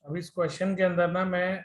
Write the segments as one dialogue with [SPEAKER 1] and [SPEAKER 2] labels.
[SPEAKER 1] अब इस क्वेश्चन के अंदर ना मैं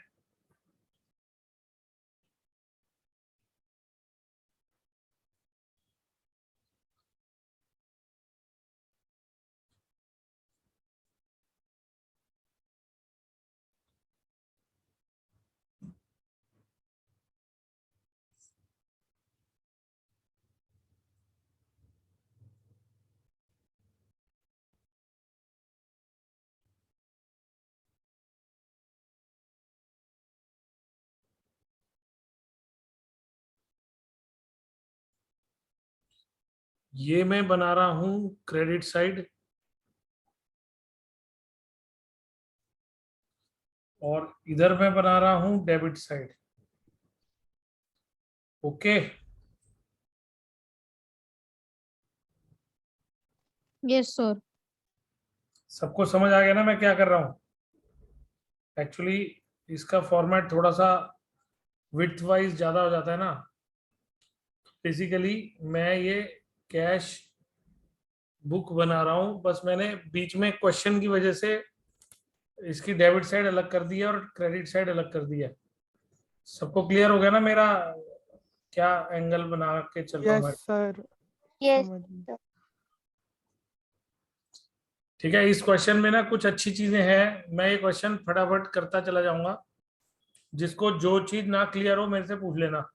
[SPEAKER 1] ये मैं बना रहा हूं क्रेडिट साइड और इधर मैं बना रहा हूं debit side. Okay,
[SPEAKER 2] yes sir.
[SPEAKER 1] सबको समझ आ गया ना मैं क्या कर रहा हूं? एक्चुअली इसका फॉर्मेट थोड़ा सा विड्थ वाइज ज्यादा हो जाता है ना। बेसिकली मैं ये कैश बुक बना रहा हूं, बस मैंने बीच में क्वेश्चन की वजह से इसकी डेबिट साइड अलग कर दी है और क्रेडिट साइड अलग कर दी है। सबको क्लियर हो गया ना मेरा क्या एंगल बना के चल रहा हूं
[SPEAKER 3] यस
[SPEAKER 1] मैं?
[SPEAKER 3] सर,
[SPEAKER 2] यस
[SPEAKER 3] समझ गए।
[SPEAKER 1] ठीक है, इस क्वेश्चन में ना कुछ अच्छी चीजें हैं, मैं ये क्वेश्चन फटाफट करता चला जाऊंगा। जिसको जो चीज ना क्लियर हो मेरे से पूछ लेना।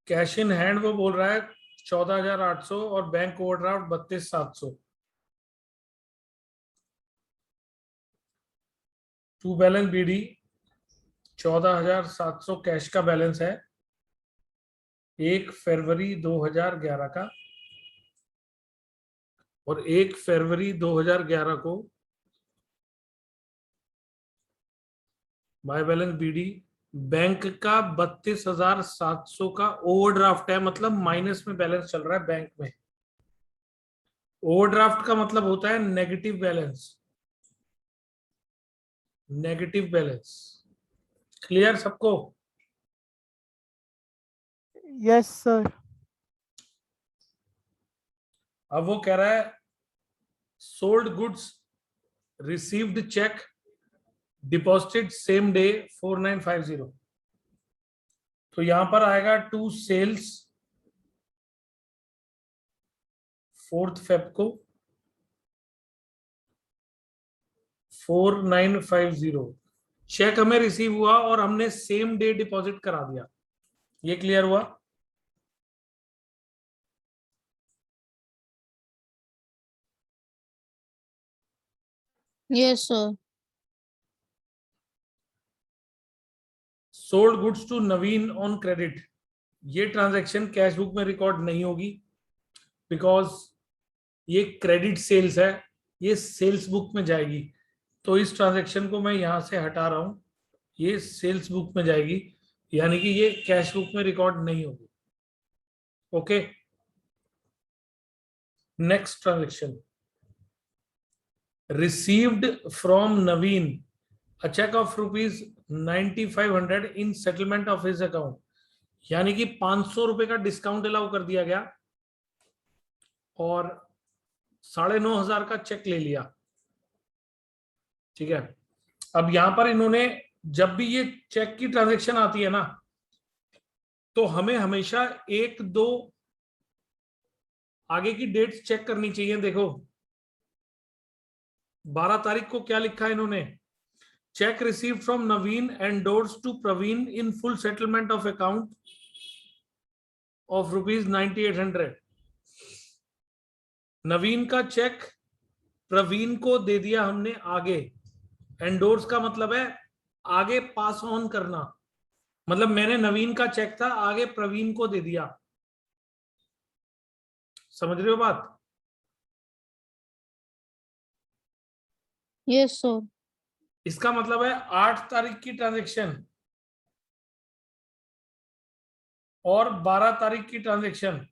[SPEAKER 1] कैश इन हैंड वो बोल रहा है 14,800 और bank overdraft 32,700। To balance BD 14,700 cash का बैलेंस है 1 फरवरी 2011 का, और 1 फरवरी 2011 को बाय बैलेंस बीडी बैंक का 32,700 का ओवरड्राफ्ट है, मतलब माइनस में बैलेंस चल रहा है बैंक में। ओवरड्राफ्ट का मतलब होता है negative balance, negative balance. Clear सबको?
[SPEAKER 3] Yes sir.
[SPEAKER 1] अब वो कह रहा है sold goods received cheque deposited same day 4950। तो यहां पर आएगा टू सेल्स 4 फेब को 4950। चेक हमें रिसीव हुआ और हमने सेम डे डिपॉजिट करा दिया। ये क्लियर हुआ?
[SPEAKER 2] Yes sir.
[SPEAKER 1] Sold goods to Naveen on credit, ये ट्रांजैक्शन कैश बुक में रिकॉर्ड नहीं होगी बिकॉज ये क्रेडिट सेल्स है, ये सेल्स बुक में जाएगी। तो इस ट्रांजैक्शन को मैं यहां से हटा रहा हूं, ये सेल्स बुक में जाएगी, यानी कि ये कैश बुक में रिकॉर्ड नहीं होगी। Okay, next transaction received from Naveen a cheque of ₹9500 in settlement of his account, यानी कि 500 रुपए का डिस्काउंट अलाउ कर दिया गया और 9,500 का चेक ले लिया। ठीक है, अब यहां पर इन्होंने जब भी ये चेक की ट्रांजैक्शन आती है ना, तो हमें हमेशा एक दो आगे की डेट्स चेक करनी चाहिए। देखो 12 तारीख को क्या लिखा है इन्होंने, cheque receive from Naveen endorse to Praveen in full settlement of account of ₹9800। Naveen का चेक प्रवीण को दे दिया हमने आगे। एंडोर्स का मतलब है आगे पास ऑन करना, मतलब मैंने नवीन का चेक था आगे प्रवीण को दे दिया। समझ रहे हो बात?
[SPEAKER 2] Yes sir.
[SPEAKER 1] इसका मतलब है 8 तारीख की ट्रांजैक्शन और 12 तारीख की ट्रांजैक्शन,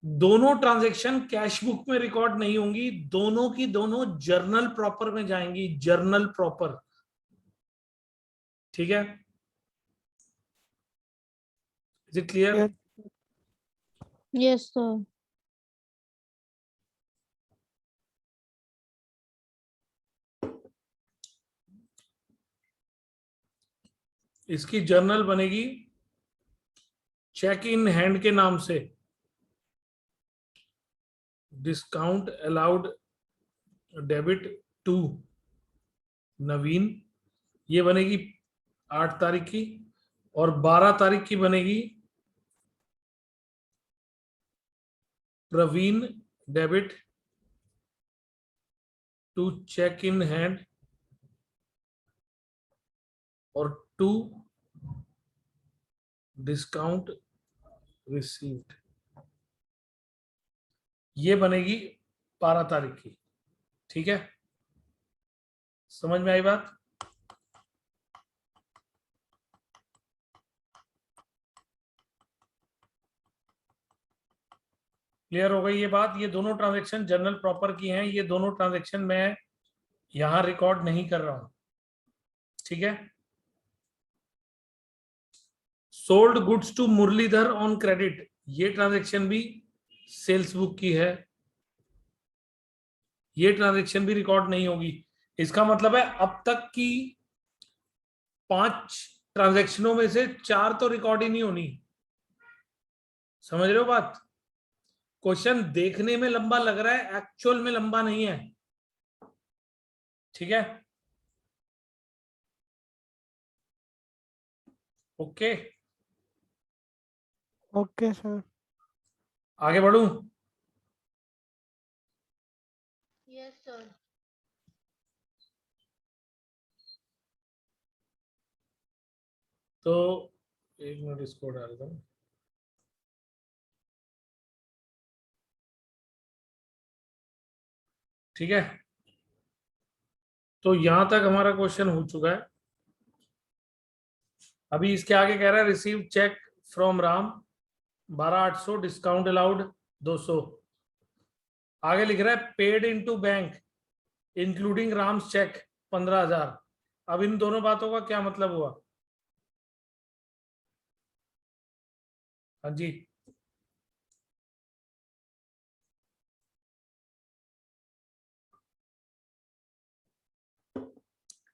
[SPEAKER 1] दोनों ट्रांजैक्शन कैश बुक में रिकॉर्ड नहीं होंगी, दोनों की दोनों जर्नल प्रॉपर में जाएंगी, जर्नल प्रॉपर। ठीक है, is it clear?
[SPEAKER 3] Yes.
[SPEAKER 2] Yes, sir.
[SPEAKER 1] इसकी जर्नल बनेगी चेक इन हैंड के नाम से, डिस्काउंट अलाउड डेबिट टू नवीन, ये बनेगी 8 तारीख की, और 12 तारीख की बनेगी Praveen debit to cheque in hand और टू डिस्काउंट रिसीव्ड, ये बनेगी 12 तारीख की। ठीक है, समझ में आई बात? क्लियर हो गई ये बात? ये दोनों ट्रांजैक्शन जनरल प्रॉपर की हैं, ये दोनों ट्रांजैक्शन मैं यहां रिकॉर्ड नहीं कर रहा हूं। ठीक है, sold goods to Muralidhar on credit, ये ट्रांजैक्शन भी सेल्स बुक की है, ये ट्रांजैक्शन भी रिकॉर्ड नहीं होगी। इसका मतलब है अब तक की 5 ट्रांजैक्शनों में से 4 तो रिकॉर्ड ही नहीं होनी। समझ रहे हो बात? क्वेश्चन देखने में लंबा लग रहा है, एक्चुअल में लंबा नहीं है। ठीक है, ओके,
[SPEAKER 3] Okay, sir.
[SPEAKER 1] आगे बढ़ूं?
[SPEAKER 2] Yes, sir.
[SPEAKER 1] तो एक मिनट इसको डाल दो। ठीक है, तो यहां तक हमारा क्वेश्चन हो चुका है। अभी इसके आगे कह रहा है receive cheque from Ram 12,800 discount allowed 200। आगे लिख रहा है paid into bank including Ram's cheque 15,000। अब इन दोनों बातों का क्या मतलब हुआ? हाँ जी,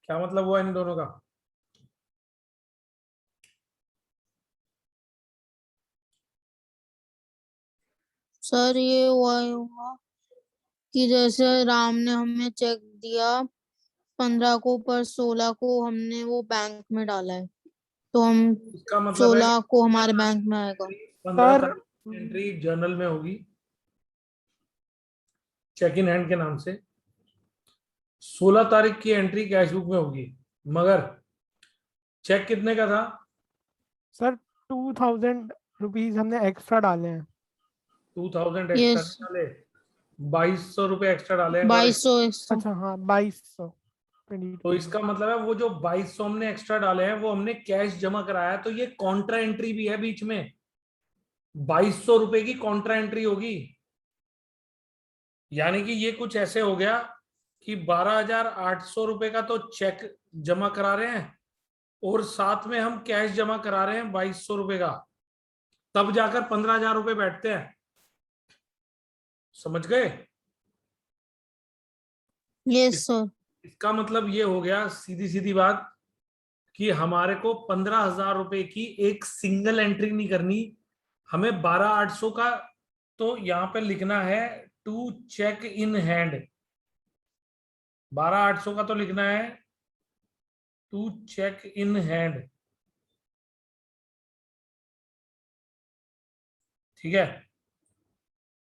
[SPEAKER 1] क्या मतलब हुआ इन दोनों का?
[SPEAKER 2] सर ये हुआ कि जैसे राम ने हमें चेक दिया 15 को, पर 16 को हमने वो बैंक में डाला है, तो हम
[SPEAKER 1] इसका मतलब है
[SPEAKER 2] 16 को हमारे बैंक में आएगा।
[SPEAKER 1] 15
[SPEAKER 3] Sir,
[SPEAKER 1] तारीख की एंट्री जर्नल में होगी चेक इन हैंड के नाम से, 16 तारीख की एंट्री कैश बुक में होगी। मगर चेक कितने का था?
[SPEAKER 3] sir, 2,000 rupees हमने एक्स्ट्रा डाले हैं।
[SPEAKER 1] 2000 एक्स्ट्रा
[SPEAKER 2] यस,
[SPEAKER 1] डाले, 2200 रुपए एक्स्ट्रा डाले हैं गौरी।
[SPEAKER 2] 2200।
[SPEAKER 3] अच्छा हाँ, 2200
[SPEAKER 1] तो इसका मतलब है वो जो 2200 हमने एक्स्ट्रा डाले हैं वो हमने कैश जमा कराया है, तो ये कॉन्ट्रा एंट्री भी है बीच में, 2200 रुपए की कॉन्ट्रा एंट्री होगी। यानी कि ये कुछ ऐसे हो गया कि 12,800 रुपए का तो चेक जमा करा रहे हैं और साथ में हम कैश जमा करा रहे हैं 2200 रुपए का, तब जाकर 15,000 रुपए बैठते हैं। समझ गए?
[SPEAKER 2] Yes sir.
[SPEAKER 1] इसका मतलब ये हो गया सीधी सीधी बात कि हमारे को 15,000 रुपए की एक सिंगल एंट्री नहीं करनी, हमें 12,800 का तो यहां पे लिखना है टू चेक इन हैंड, 12,800 का तो लिखना है टू चेक इन हैंड। ठीक है,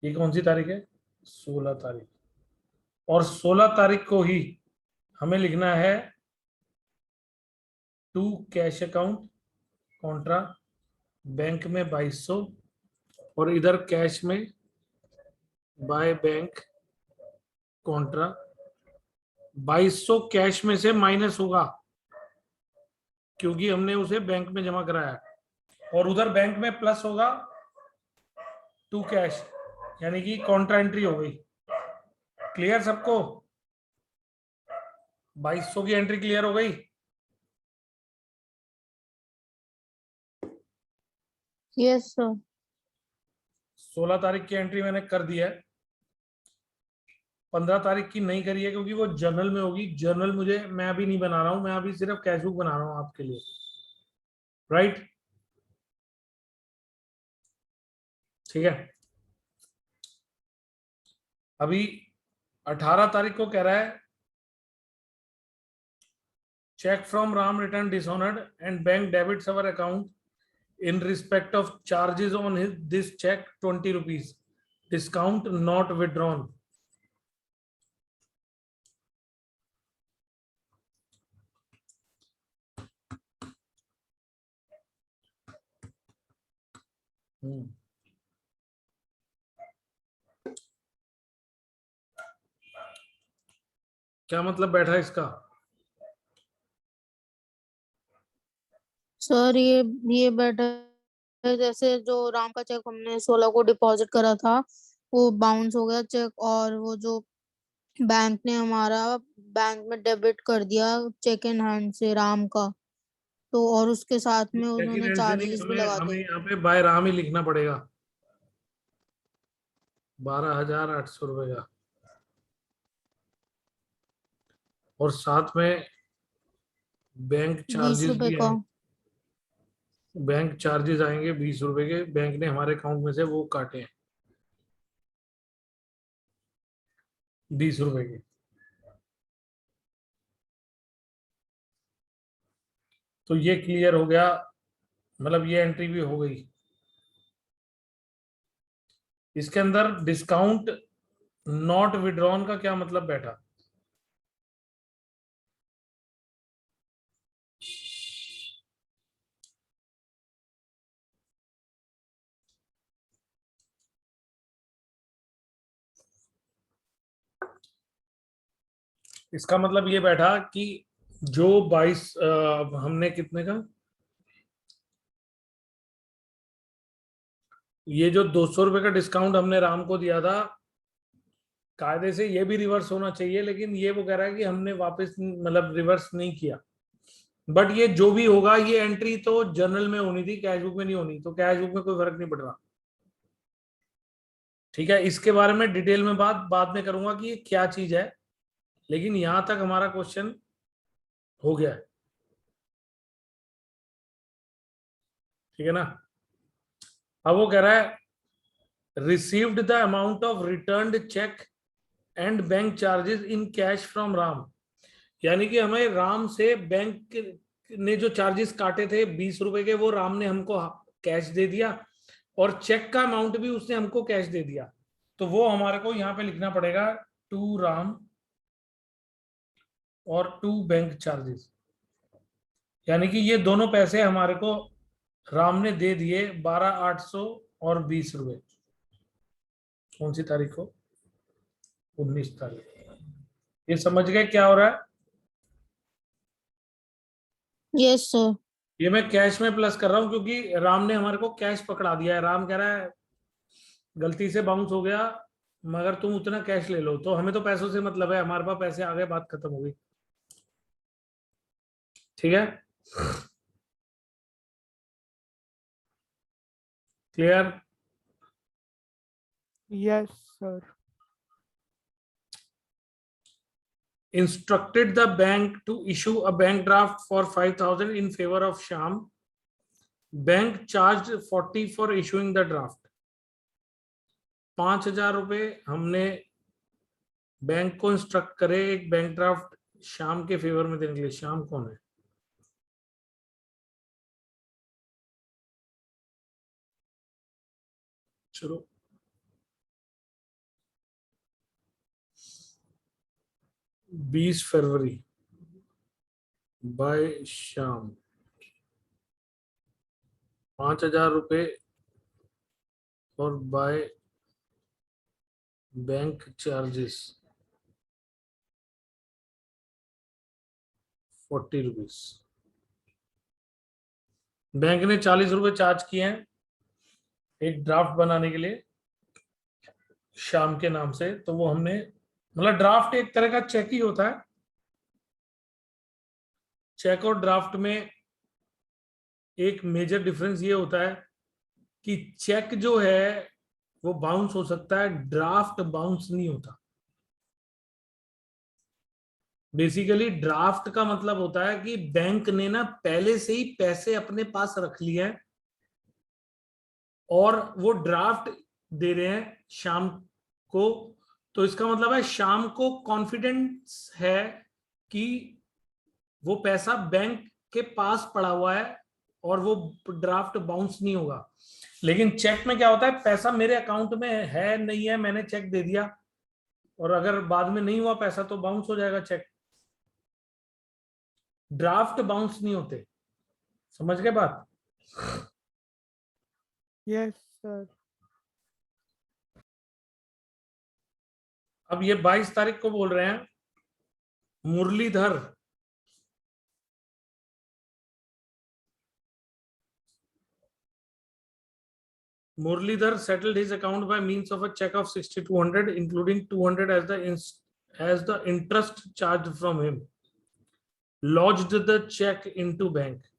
[SPEAKER 1] ये कौन सी तारीख है? 16 तारीख। और 16 तारीख को ही हमें लिखना है to cash account contra bank में 2200, और इधर कैश में बाय बैंक कॉन्ट्रा 2200 कैश में से माइनस होगा क्योंकि हमने उसे बैंक में जमा कराया है, और उधर बैंक में प्लस होगा टू कैश, यानी कि कॉन्ट्रा एंट्री हो गई। क्लियर सबको? 2200 की एंट्री क्लियर हो गई?
[SPEAKER 2] Yes sir.
[SPEAKER 1] 16 तारीख की एंट्री मैंने कर दी है, 15 तारीख की नहीं करी है क्योंकि वो जर्नल में होगी। जर्नल मैं अभी नहीं बना रहा हूं, मैं अभी सिर्फ कैश बुक बना रहा हूं आपके लिए, राइट? ठीक है। अभी 18 तारीख को कह रहा है cheque from Ram return dishonoured and bank debits our account in respect of charges on this check 20 rupees, discount not withdrawn. क्या मतलब बैठा इसका?
[SPEAKER 2] सर ये बेटर है, जैसे जो राम का चेक हमने 16 को डिपॉजिट करा था वो बाउंस हो गया चेक, और वो जो बैंक ने हमारा बैंक में डेबिट कर दिया चेक इन हैंड से राम का, तो और उसके साथ में
[SPEAKER 1] सेकंड
[SPEAKER 2] उन्होंने
[SPEAKER 1] हैंड से नहीं,
[SPEAKER 2] चार्जेस भी
[SPEAKER 1] हमें
[SPEAKER 2] लगा
[SPEAKER 1] हमें
[SPEAKER 2] दिए।
[SPEAKER 1] यहाँ पे बाय राम ही लिखना पड़ेगा, 12,800 रुपए का, और साथ में बैंक
[SPEAKER 2] 20
[SPEAKER 1] चार्जेस
[SPEAKER 2] रुपए
[SPEAKER 1] भी
[SPEAKER 2] का।
[SPEAKER 1] आएंगे। बैंक चार्जेस आएंगे 20 रुपए के, बैंक ने हमारे अकाउंट में से वो काटे हैं 20 रुपए के। तो ये क्लियर हो गया, मतलब ये एंट्री भी हो गई। इसके अंदर डिस्काउंट नॉट विड्रॉन का क्या मतलब बैठा? इसका मतलब ये बैठा कि जो 22 हमने कितने का, ये जो 200 रुपए का डिस्काउंट हमने राम को दिया था, कायदे से ये भी रिवर्स होना चाहिए, लेकिन ये वो कह रहा है कि हमने वापस मतलब रिवर्स नहीं किया। बट ये जो भी होगा, ये एंट्री तो जर्नल में होनी थी, कैश बुक में नहीं होनी, तो कैश बुक में कोई फर्क नहीं पड़ रहा। ठीक है, इसके बारे में डिटेल में बात बाद में करूंगा कि ये क्या चीज है, लेकिन यहां तक हमारा क्वेश्चन हो गया है। ठीक है ना? अब वो कह रहा है received the amount of returned cheque and bank charges in cash from Ram, यानी कि हमें राम से बैंक ने जो चार्जेस काटे थे 20 रुपए के, वो राम ने हमको कैश दे दिया, और चेक का अमाउंट भी उसने हमको कैश दे दिया। तो वो हमारे को यहाँ पे लिखना पड़ेगा टू राम और टू बैंक चार्जेस, यानी कि ये दोनों पैसे हमारे को राम ने दे दिए 12,800 और 20 रुपए। कौन सी तारीख को? 19 तारीख। ये समझ गए क्या हो रहा है?
[SPEAKER 2] Yes sir.
[SPEAKER 1] ये मैं कैश में प्लस कर रहा हूं क्योंकि राम ने हमारे को कैश पकड़ा दिया है। राम कह रहा है गलती से बाउंस हो गया, मगर तुम उतना कैश ले लो, तो हमें तो पैसों से मतलब है, हमारे पास पैसे आ गए, बात खत्म हो गई। ठीक है, clear?
[SPEAKER 3] Yes sir.
[SPEAKER 1] Instructed the bank to issue a bank draft for 5,000 in favor of Sham. Bank charged 40 for issuing the draft. 5,000 रुपए हमने बैंक को इंस्ट्रक्ट करे एक बैंक ड्राफ्ट शाम के फेवर में देने के लिए। शाम कौन है? चलो, बीस फरवरी बाय शाम, 5,000 रुपए और by bank charges 40 rupees. Bank ने 40 रुपए चार्ज किए हैं एक ड्राफ्ट बनाने के लिए शाम के नाम से। तो वो हमने, मतलब ड्राफ्ट एक तरह का चेक ही होता है। चेक और ड्राफ्ट में एक मेजर डिफरेंस ये होता है कि चेक जो है वो बाउंस हो सकता है, ड्राफ्ट बाउंस नहीं होता। बेसिकली ड्राफ्ट का मतलब होता है कि बैंक ने ना पहले से ही पैसे अपने पास रख लिए हैं और वो ड्राफ्ट दे रहे हैं शाम को, तो इसका मतलब है शाम को कॉन्फिडेंस है कि वो पैसा बैंक के पास पड़ा हुआ है और वो ड्राफ्ट बाउंस नहीं होगा। लेकिन चेक में क्या होता है, पैसा मेरे अकाउंट में है नहीं है, मैंने चेक दे दिया और अगर बाद में नहीं हुआ पैसा तो बाउंस हो जाएगा चेक। ड्राफ्ट बाउंस नहीं होते। समझ गए बात?
[SPEAKER 3] Yes sir.
[SPEAKER 1] अब ये 22 तारीख को बोल रहे हैं Muralidhar Muralidhar settled his account by means of a check of 6,200, including 200 as the interest charged from him. Lodged the check into bank.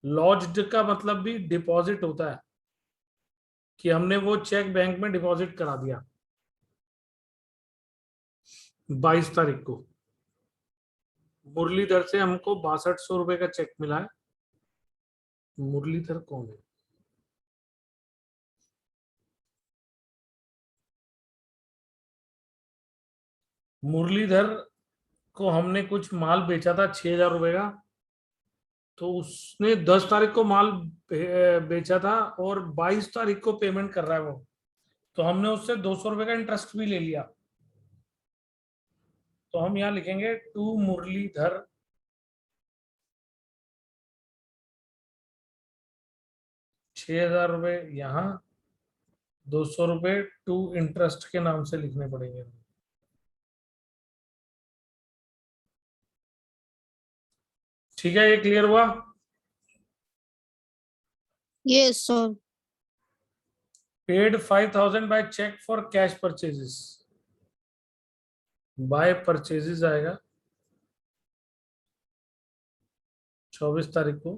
[SPEAKER 1] Lodged का मतलब भी डिपॉजिट होता है कि हमने वो चेक बैंक में डिपॉजिट करा दिया 22 तारीख को। मुरलीधर से हमको 6200 रुपए का चेक मिला है। मुरलीधर कौन है? मुरलीधर को हमने कुछ माल बेचा था 6,000 रुपए का, तो उसने 10 तारीख को माल बेचा था और 22 तारीख को पेमेंट कर रहा है वो, तो हमने उससे 200 रुपए का इंटरेस्ट भी ले लिया। तो हम यहाँ लिखेंगे टू मुरलीधर ₹6,000 यहाँ, 200 रुपए टू इंटरेस्ट के नाम से लिखने पड़ेंगे। ठीक है, ये क्लियर हुआ?
[SPEAKER 2] Yes, sir.
[SPEAKER 1] Paid 5,000 by check for cash purchases. By purchases आएगा 24 तारीख को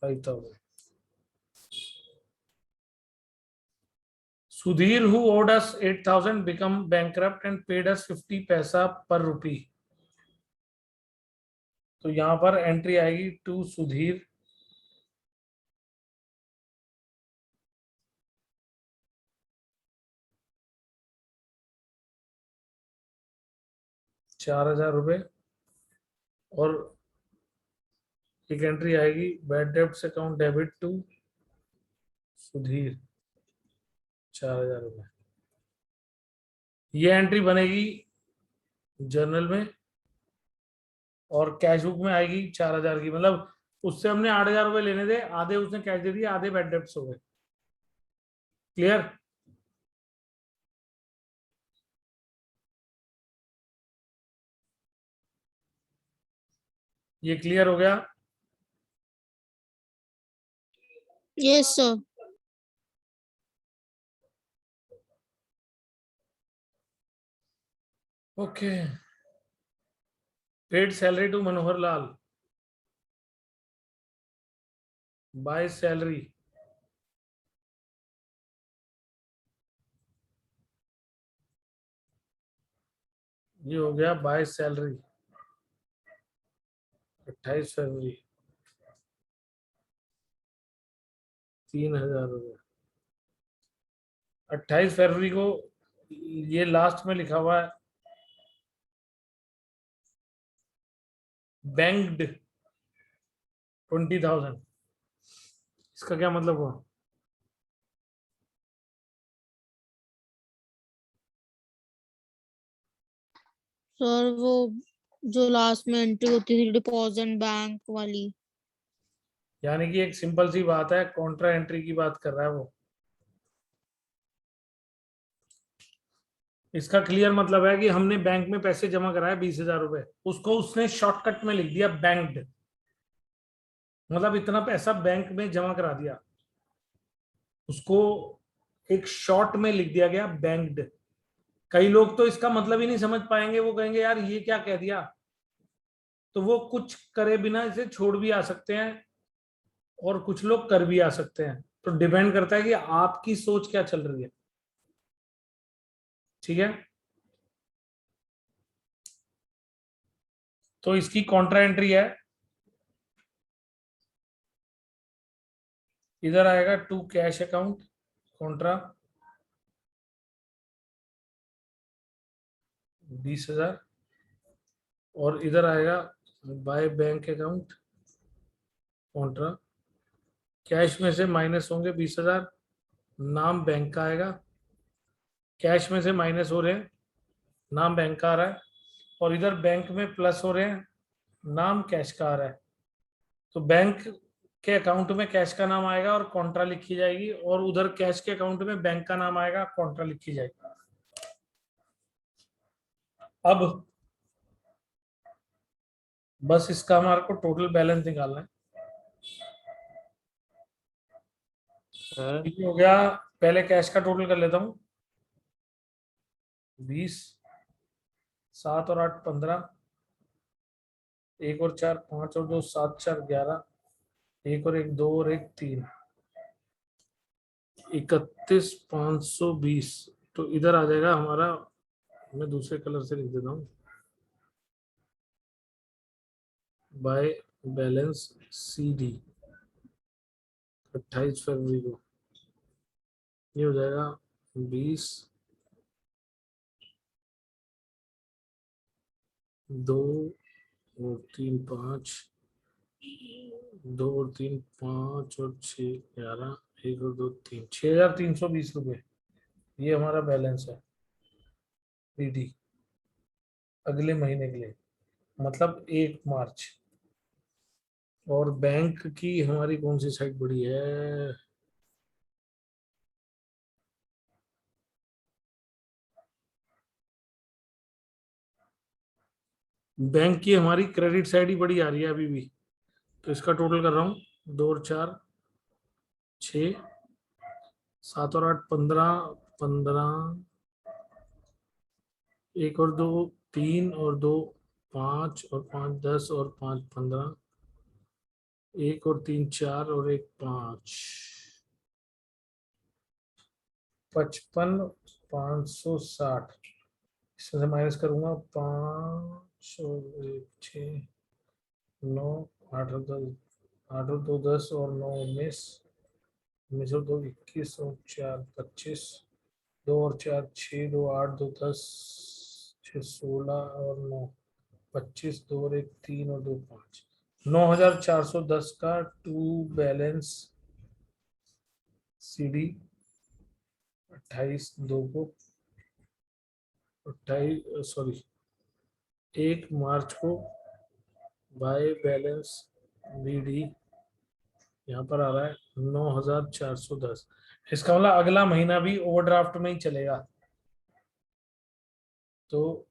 [SPEAKER 1] 5,000. Sudhir, who owed us 8,000, become bankrupt and paid us 50 पैसा per rupee. तो यहां पर एंट्री आएगी टू सुधीर, ₹4,000 और एक एंट्री आएगी bad debts account debit to Sudhir ₹4,000। ये एंट्री बनेगी जर्नल में और कैश बुक में आएगी 4,000 की। मतलब उससे हमने 8,000 रुपए लेने थे, आधे उसने कैश दे दिए, आधे बैड डेब्ट्स हो गए। क्लियर? ये क्लियर हो गया?
[SPEAKER 2] Yes, sir.
[SPEAKER 1] Okay. Paid salary to Manohar Lal, by salary, ये हो गया बाय सैलरी 28 फरवरी, 3,000 रुपये। 28 फरवरी को ये लास्ट में लिखा हुआ है बैंक्ड 20,000। इसका क्या मतलब हुआ?
[SPEAKER 2] सर वो जो लास्ट में एंट्री होती थी डिपॉजिट बैंक वाली।
[SPEAKER 1] यानी कि एक सिंपल सी बात है, कॉन्ट्रा एंट्री की बात कर रहा है वो। इसका क्लियर मतलब है कि हमने बैंक में पैसे जमा कराए 20,000 रुपए, उसको उसने शॉर्टकट में लिख दिया बैंक्ड, मतलब इतना पैसा बैंक में जमा करा दिया, उसको एक शॉर्ट में लिख दिया गया बैंक्ड। कई लोग तो इसका मतलब ही नहीं समझ पाएंगे, वो कहेंगे यार ये क्या कह दिया, तो वो कुछ करे बिना इसे छोड़ भी आ सकते हैं और कुछ लोग कर भी आ सकते हैं। तो डिपेंड करता है कि आपकी सोच क्या चल रही है। ठीक है, तो इसकी कॉन्ट्रा एंट्री है, इधर आएगा टू कैश अकाउंट कॉन्ट्रा 20,000, और इधर आएगा by bank account Contra, cash में से माइनस होंगे 20,000, नाम बैंक का आएगा, कैश में से माइनस हो रहे हैं, नाम बैंक का आ रहा है, और इधर बैंक में प्लस हो रहे हैं, नाम कैश का आ रहा है। तो बैंक के अकाउंट में कैश का नाम आएगा और कॉन्ट्रा लिखी जाएगी, और उधर कैश के अकाउंट में बैंक का नाम आएगा, कॉन्ट्रा लिखी जाएगी। अब बस इसका हमारे को टोटल बैलेंस निकालना है। ये हो गया, पहले कैश का टोटल कर लेता हूं, 20, 7 और 8 15, 1 और 4 5 और 2 7 4 11, 1 और 1 2 और 1 3, 31,520। तो इधर आ जाएगा हमारा, मैं दूसरे कलर से लिख देता हूँ, बाय बैलेंस CD 28 फरवरी को ये हो जाएगा 20, 2 और 3 5, 2 और 3 5 और 6 11, 1 और 2 3, 6,320 रुपये ये हमारा बैलेंस है PD अगले महीने के लिए, मतलब 1 मार्च। और बैंक की हमारी कौन सी साइट बड़ी है, बैंक की हमारी क्रेडिट साइड ही बड़ी आ रही है अभी भी। तो इसका टोटल कर रहा हूँ, 2 और 4 6, 7 और 8 15, 15, 1 और 2 3 और 2 5 और 5 10 और 5 15, 1 और 3 4 और 1 5, 55,560। इसमें से माइनस करूंगा 5 और 1 6 9 8 और 10, 8 और 2 10 और 9 19, 19 और 2 21 और 4 25, 2 और 4 6 2 8 2 10 6 16 और 9 25, 2 और 1 3 और 2 5, 9,410 का टू बैलेंस CD 28/2 को 1 मार्च को बाय बैलेंस BD यहाँ पर आ रहा है 9,410। इसका मतलब अगला महीना भी ओवरड्राफ्ट में ही चलेगा। तो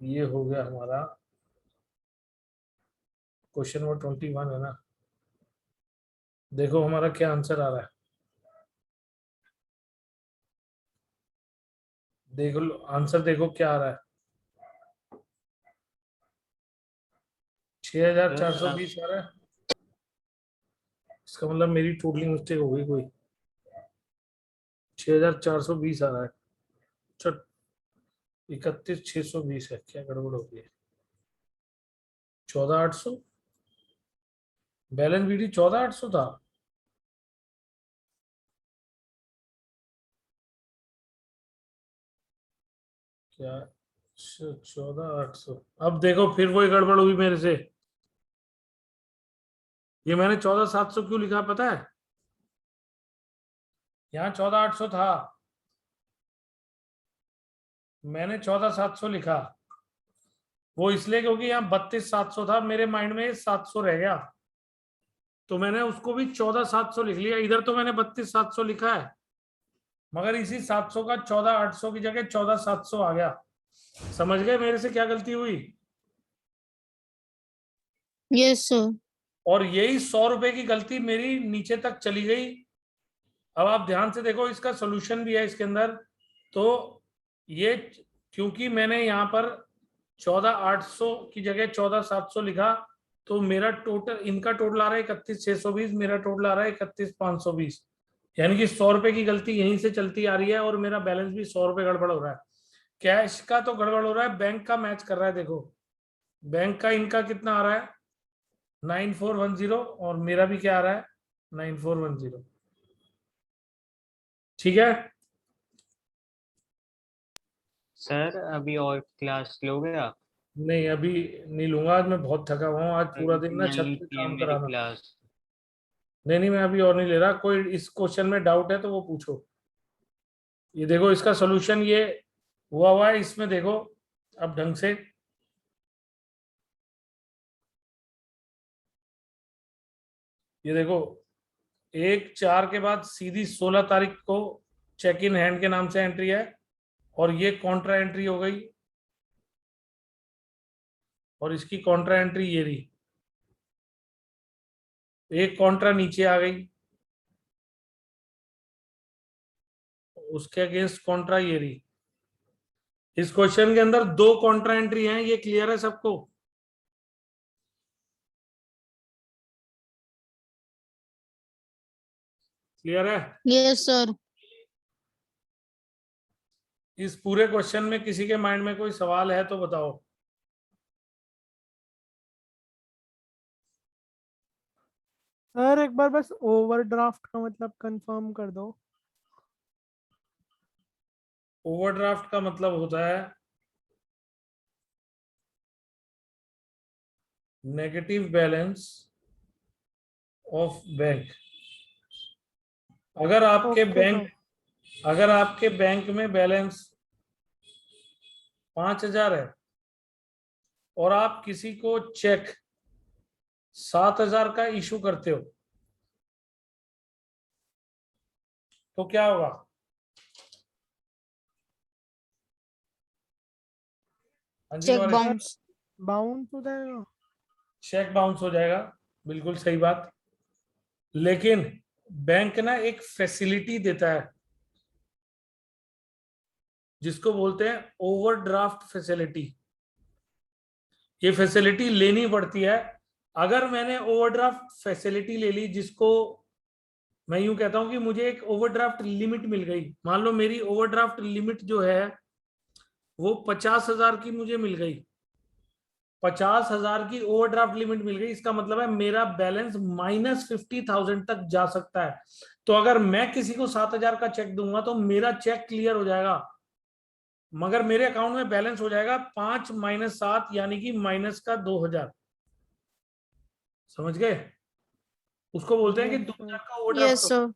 [SPEAKER 1] ये हो गया हमारा क्वेश्चन नंबर 21 है ना। देखो हमारा क्या आंसर आ रहा है, देखो आंसर देखो क्या आ रहा है, 6,420 आ रहा है। इसका मतलब मेरी टोटलिंग मिस्टेक हो गई कोई, 6,420 आ रहा है। 31,620 है, क्या गड़बड़ हो गई है। 14,800 बैलेंस BD 14,800 था। क्या 14,800, अब देखो फिर वही गड़बड़ हुई मेरे से। ये मैंने 14,700 क्यों लिखा पता है, यहाँ 14,800 था, मैंने 14,700 लिखा, वो इसलिए क्योंकि यहाँ 32,700 था, मेरे माइंड में 700 रह गया, तो मैंने उसको भी 14,700 लिख लिया। इधर तो मैंने 32,700 लिखा है, मगर इसी 700 का 14,800 की जगह 14,700 आ गया। समझ गए मेरे से क्या गलती हुई।
[SPEAKER 2] Yes sir.
[SPEAKER 1] और यही 100 रुपए की गलती मेरी नीचे तक चली गई। अब आप ध्यान से देखो, इसका सोल्यूशन भी है इसके अंदर, तो ये क्योंकि मैंने यहाँ पर 14,800 की जगह 14,700 लिखा, तो मेरा टोटल, इनका टोटल आ रहा है 31,620, मेरा टोटल आ रहा है 31,520, यानी कि 100 रुपए की गलती यहीं से चलती आ रही है और मेरा बैलेंस भी 100 रुपए गड़बड़ हो रहा है। कैश का तो गड़बड़ हो रहा है, बैंक का मैच कर रहा है। देखो बैंक का इनका कितना आ रहा है 9410 और मेरा भी क्या आ रहा है 9410। ठीक है
[SPEAKER 4] सर अभी और क्लास लोगे आप?
[SPEAKER 1] नहीं अभी नहीं लूंगा, आज मैं बहुत थका हुआ हूँ, आज पूरा दिन ना छत
[SPEAKER 4] नहीं
[SPEAKER 1] पे
[SPEAKER 4] थी
[SPEAKER 1] काम
[SPEAKER 4] मेरी
[SPEAKER 1] कराना।
[SPEAKER 4] क्लास।
[SPEAKER 1] नहीं मैं अभी और नहीं ले रहा। कोई इस क्वेश्चन में डाउट है तो वो पूछो। ये देखो इसका सोल्यूशन ये हुआ है, इसमें देखो अब ढंग से। ये देखो 1/4 के बाद सीधी 16 तारीख को चेक इन हैंड के नाम से एंट्री है और ये कॉन्ट्रा एंट्री हो गई और इसकी कॉन्ट्रा एंट्री ये रही, एक कॉन्ट्रा नीचे आ गई, उसके अगेंस्ट कॉन्ट्रा ये रही। इस क्वेश्चन के अंदर 2 कॉन्ट्रा एंट्री हैं, ये क्लियर है सबको? क्लियर है?
[SPEAKER 2] Yes sir.
[SPEAKER 1] इस पूरे क्वेश्चन में किसी के माइंड में कोई सवाल है तो बताओ।
[SPEAKER 3] सर एक बार बस ओवरड्राफ्ट का मतलब कंफर्म कर दो।
[SPEAKER 1] ओवरड्राफ्ट का मतलब होता है नेगेटिव बैलेंस ऑफ बैंक। अगर आपके
[SPEAKER 3] ओके
[SPEAKER 1] बैंक अगर आपके बैंक में बैलेंस 5,000 है और आप किसी को चेक 7,000 का इशू करते हो तो क्या होगा? हाँ जी
[SPEAKER 2] चेक
[SPEAKER 1] गौरी,
[SPEAKER 2] बाउंस।
[SPEAKER 3] बाउंस हो जाएगा।
[SPEAKER 1] चेक बाउंस हो जाएगा, बिल्कुल सही बात। लेकिन बैंक ना एक फैसिलिटी देता है जिसको बोलते हैं ओवरड्राफ्ट फैसिलिटी। ये फैसिलिटी लेनी पड़ती है। अगर मैंने ओवरड्राफ्ट फैसिलिटी ले ली, जिसको मैं यूं कहता हूं कि मुझे एक ओवरड्राफ्ट लिमिट मिल गई, मान लो मेरी ओवरड्राफ्ट लिमिट जो है वो 50,000 की मुझे मिल गई, 50,000 की ओवरड्राफ्ट लिमिट मिल गई, इसका मतलब है मेरा बैलेंस -50,000 तक जा सकता है। तो अगर मैं किसी को 7,000 का चेक दूंगा तो मेरा चेक क्लियर हो जाएगा, मगर मेरे अकाउंट में बैलेंस हो जाएगा 5 - 7 यानी कि माइनस का 2,000। समझ गए? उसको बोलते हैं कि
[SPEAKER 3] यस
[SPEAKER 1] 2,000
[SPEAKER 3] सर।
[SPEAKER 1] का ओवरड्राफ्ट।
[SPEAKER 2] Yes sir.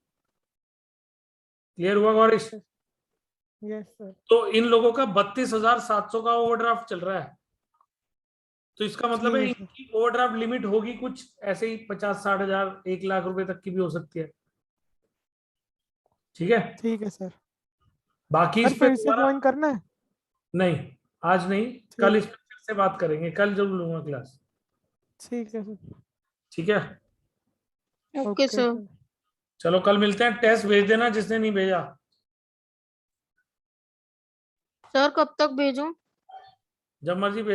[SPEAKER 1] क्लियर हुआ गौरीश?
[SPEAKER 3] Yes sir.
[SPEAKER 1] तो इन लोगों का 32,700 का ओवरड्राफ्ट चल रहा है, तो इसका मतलब है
[SPEAKER 3] ठीक है सर।
[SPEAKER 1] इनकी ओवरड्राफ्ट लिमिट होगी कुछ ऐसे ही 50-60,000 1 लाख रुपए तक की भी हो सकती है। ठीक है,
[SPEAKER 3] ठीक है सर।
[SPEAKER 1] बाकी
[SPEAKER 3] सर
[SPEAKER 1] इस पे
[SPEAKER 3] फिर से
[SPEAKER 1] दोबारा
[SPEAKER 3] ज्वाइन करना है?
[SPEAKER 1] नहीं, आज नहीं, कल
[SPEAKER 3] ठीक
[SPEAKER 1] इस पे फिर से बात करेंगे, कल जरूर लूंगा क्लास।
[SPEAKER 3] ठीक है सर।
[SPEAKER 1] ठीक है,
[SPEAKER 2] ओके
[SPEAKER 3] ओके
[SPEAKER 2] सर।
[SPEAKER 3] सर।
[SPEAKER 1] चलो कल मिलते हैं। टेस्ट भेज देना जिसने नहीं भेजा।
[SPEAKER 2] सर कब तक भेजूं?
[SPEAKER 1] जब मर्जी भेज